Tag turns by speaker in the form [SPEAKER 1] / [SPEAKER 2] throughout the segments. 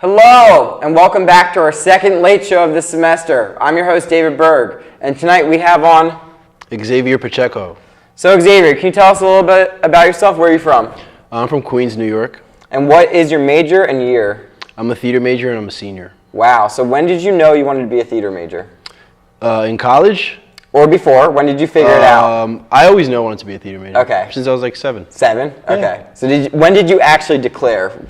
[SPEAKER 1] Hello, and welcome back to our second late show of this semester. I'm your host, David Berg, and tonight we have on...
[SPEAKER 2] Xavier Pacheco.
[SPEAKER 1] So Xavier, can you tell us a little bit about yourself? Where are you from?
[SPEAKER 2] I'm from Queens, New York.
[SPEAKER 1] And what is your major and year?
[SPEAKER 2] I'm a theater major and I'm a senior.
[SPEAKER 1] Wow, so when did you know you wanted to be a theater major?
[SPEAKER 2] In college?
[SPEAKER 1] Or before, when did you figure it out?
[SPEAKER 2] I always knew I wanted to be a theater major.
[SPEAKER 1] Okay.
[SPEAKER 2] Since I was like 7.
[SPEAKER 1] 7?
[SPEAKER 2] Yeah.
[SPEAKER 1] Okay. So when did you actually declare?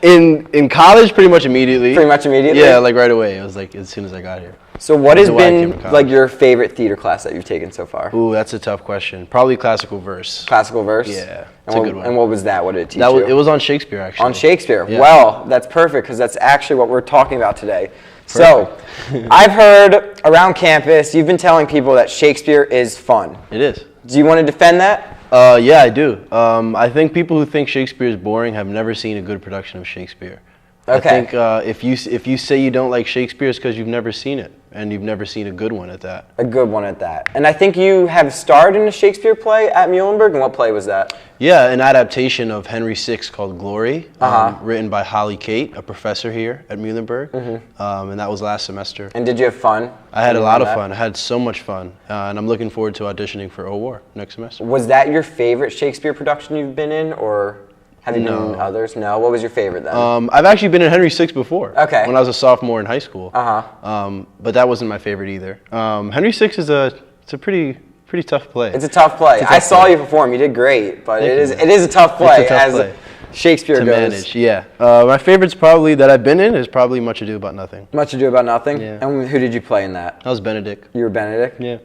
[SPEAKER 2] In college, pretty much immediately.
[SPEAKER 1] Pretty much immediately?
[SPEAKER 2] Yeah, like right away. It was like as soon as I got here.
[SPEAKER 1] So what has been like your favorite theater class that you've taken so far?
[SPEAKER 2] Ooh, that's a tough question. Probably classical verse.
[SPEAKER 1] Classical verse?
[SPEAKER 2] Yeah, it's a good one.
[SPEAKER 1] And what was that? What did it teach you?
[SPEAKER 2] It was on Shakespeare, actually.
[SPEAKER 1] On Shakespeare.
[SPEAKER 2] Yeah.
[SPEAKER 1] Well, that's perfect because that's actually what we're talking about today. Perfect. So, I've heard around campus, you've been telling people that Shakespeare is fun.
[SPEAKER 2] It is.
[SPEAKER 1] Do you want to defend that?
[SPEAKER 2] Yeah, I do. I think people who think Shakespeare is boring have never seen a good production of Shakespeare.
[SPEAKER 1] Okay.
[SPEAKER 2] I think if you say you don't like Shakespeare, it's because you've never seen it, and you've never seen a good one at that.
[SPEAKER 1] A good one at that. And I think you have starred in a Shakespeare play at Muhlenberg, and what play was that?
[SPEAKER 2] Yeah, an adaptation of Henry VI called Glory, written by Holly Kate, a professor here at Muhlenberg, and that was last semester.
[SPEAKER 1] And did you have fun?
[SPEAKER 2] I had a lot of fun. I had so much fun, and I'm looking forward to auditioning for O-War next semester.
[SPEAKER 1] Was that your favorite Shakespeare production you've been in, or have you been in others? No. What was your favorite then?
[SPEAKER 2] I've actually been in Henry VI before.
[SPEAKER 1] Okay.
[SPEAKER 2] When I was a sophomore in high school. But that wasn't my favorite either. Henry VI is it's a pretty tough play.
[SPEAKER 1] It's a tough play. I saw you perform. You did great, but it is a tough play as Shakespeare
[SPEAKER 2] to
[SPEAKER 1] goes.
[SPEAKER 2] Manage. Yeah. My favorites probably that I've been in is probably Much Ado About Nothing.
[SPEAKER 1] Much Ado About Nothing?
[SPEAKER 2] Yeah.
[SPEAKER 1] And who did you play in that?
[SPEAKER 2] I was Benedict.
[SPEAKER 1] You were Benedict?
[SPEAKER 2] Yeah.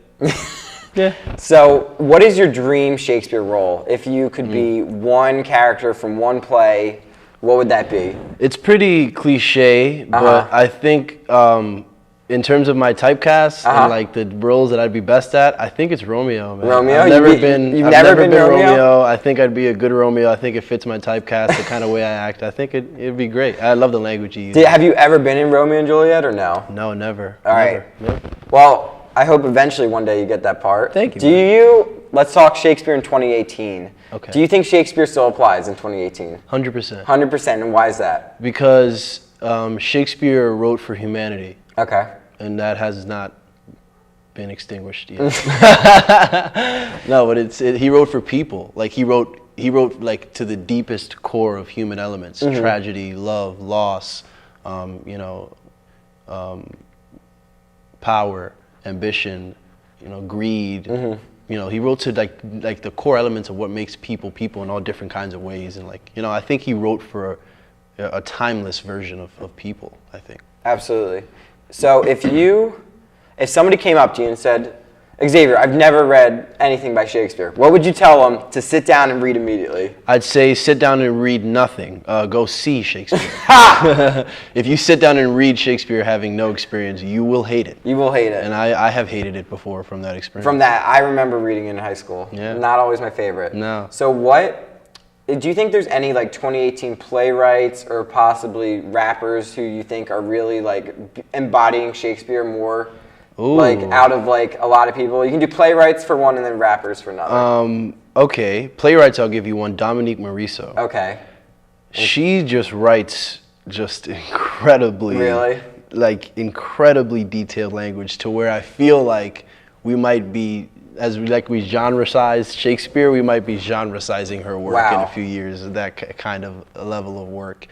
[SPEAKER 2] Yeah.
[SPEAKER 1] So, what is your dream Shakespeare role? If you could be one character from one play, what would that be? It's
[SPEAKER 2] pretty cliche, but I think in terms of my typecast and like the roles that I'd be best at, I think it's Romeo, man.
[SPEAKER 1] Romeo?
[SPEAKER 2] I've never been
[SPEAKER 1] Romeo?
[SPEAKER 2] Romeo. I think I'd be a good Romeo. I think it fits my typecast, the kind of way I act. I think it'd be great. I love the language you use.
[SPEAKER 1] Have you ever been in Romeo and Juliet or no?
[SPEAKER 2] No, never.
[SPEAKER 1] All right.
[SPEAKER 2] Never.
[SPEAKER 1] Well, I hope eventually one day you get that part.
[SPEAKER 2] Thank you.
[SPEAKER 1] Let's talk Shakespeare in 2018.
[SPEAKER 2] Okay.
[SPEAKER 1] Do you think Shakespeare still applies in 2018?
[SPEAKER 2] 100%.
[SPEAKER 1] 100%, and why is that?
[SPEAKER 2] Because Shakespeare wrote for humanity.
[SPEAKER 1] Okay.
[SPEAKER 2] And that has not been extinguished yet. No, but he wrote for people. Like he wrote like to the deepest core of human elements: tragedy, love, loss, power, ambition, greed. He wrote to like the core elements of what makes people in all different kinds of ways. And I think he wrote for a timeless version of people, I think.
[SPEAKER 1] Absolutely. So if somebody came up to you and said, Xavier, I've never read anything by Shakespeare, what would you tell them to sit down and read immediately?
[SPEAKER 2] I'd say sit down and read nothing. Go see Shakespeare. If you sit down and read Shakespeare having no experience, you will hate it.
[SPEAKER 1] You will hate it.
[SPEAKER 2] And I have hated it before from that experience.
[SPEAKER 1] From that, I remember reading in high school.
[SPEAKER 2] Yeah.
[SPEAKER 1] Not always my favorite.
[SPEAKER 2] No.
[SPEAKER 1] So do you think there's any 2018 playwrights or possibly rappers who you think are really embodying Shakespeare more?
[SPEAKER 2] Ooh.
[SPEAKER 1] Out of a lot of people. You can do playwrights for one and then rappers for another.
[SPEAKER 2] Okay. Playwrights, I'll give you one. Dominique Morisseau.
[SPEAKER 1] Okay.
[SPEAKER 2] She just writes incredibly...
[SPEAKER 1] Really?
[SPEAKER 2] Incredibly detailed language to where I feel like we might be, we genre-sized Shakespeare, we might be genre-sizing her work in a few years, that kind of level of work.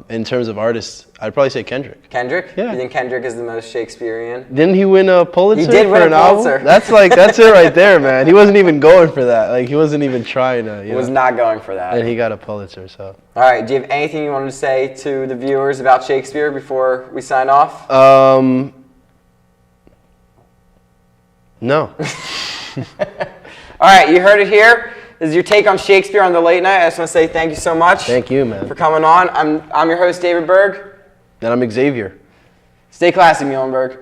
[SPEAKER 2] In terms of artists, I'd probably say Kendrick.
[SPEAKER 1] Kendrick?
[SPEAKER 2] Yeah.
[SPEAKER 1] You think Kendrick is the most Shakespearean?
[SPEAKER 2] Didn't he win a Pulitzer?
[SPEAKER 1] He did
[SPEAKER 2] for
[SPEAKER 1] win
[SPEAKER 2] an
[SPEAKER 1] a Pulitzer.
[SPEAKER 2] Album? That's it right there, man. He wasn't even going for that. He wasn't even trying to.
[SPEAKER 1] He was not going for that.
[SPEAKER 2] And he got a Pulitzer, so.
[SPEAKER 1] All right. Do you have anything you wanted to say to the viewers about Shakespeare before we sign off?
[SPEAKER 2] No.
[SPEAKER 1] All right. You heard it here. This is your take on Shakespeare on the late night. I just want to say thank you so much.
[SPEAKER 2] Thank you, man.
[SPEAKER 1] For coming on. I'm your host, David Berg.
[SPEAKER 2] And I'm Xavier.
[SPEAKER 1] Stay classy, Muhlenberg.